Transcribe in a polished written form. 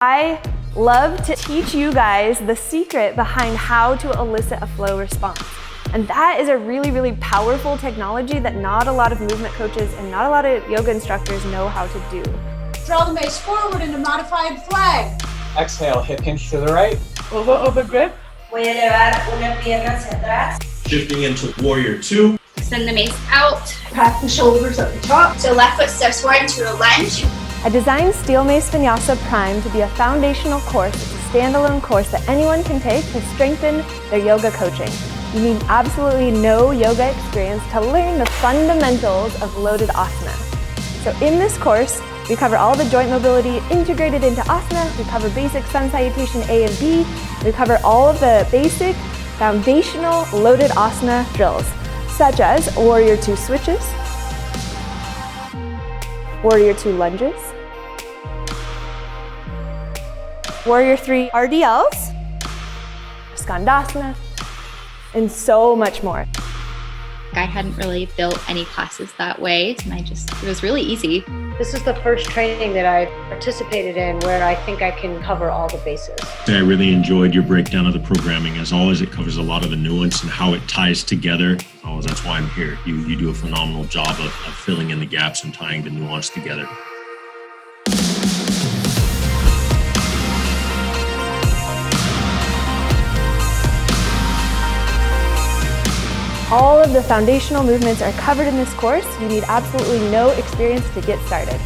I love to teach you guys the secret behind how to elicit a flow response. And that is a really, really powerful technology that not a lot of movement coaches and not a lot of yoga instructors know how to do. Draw the mace forward in a modified flag. Exhale, hip hinge to the right. Over grip. Voy a elevar una pierna hacia atrás. Shifting into warrior two. Send the mace out. Pack the shoulders at the top. So left foot steps forward into a lunge. I designed Steel Mace Vinyasa Prime to be a foundational course. It's a standalone course that anyone can take to strengthen their yoga coaching. You need absolutely no yoga experience to learn the fundamentals of loaded asana. So in this course, we cover all the joint mobility integrated into asana. We cover basic sun salutation A and B. We cover all of the basic foundational loaded asana drills, such as warrior two switches, warrior two lunges, warrior three RDLs, skandasana, and so much more. I hadn't really built any classes that way, and it was really easy. This is the first training that I participated in where I think I can cover all the bases. I really enjoyed your breakdown of the programming. As always, it covers a lot of the nuance and how it ties together. Oh, that's why I'm here. You do a phenomenal job of filling in the gaps and tying the nuance together. All of the foundational movements are covered in this course. You need absolutely no experience to get started.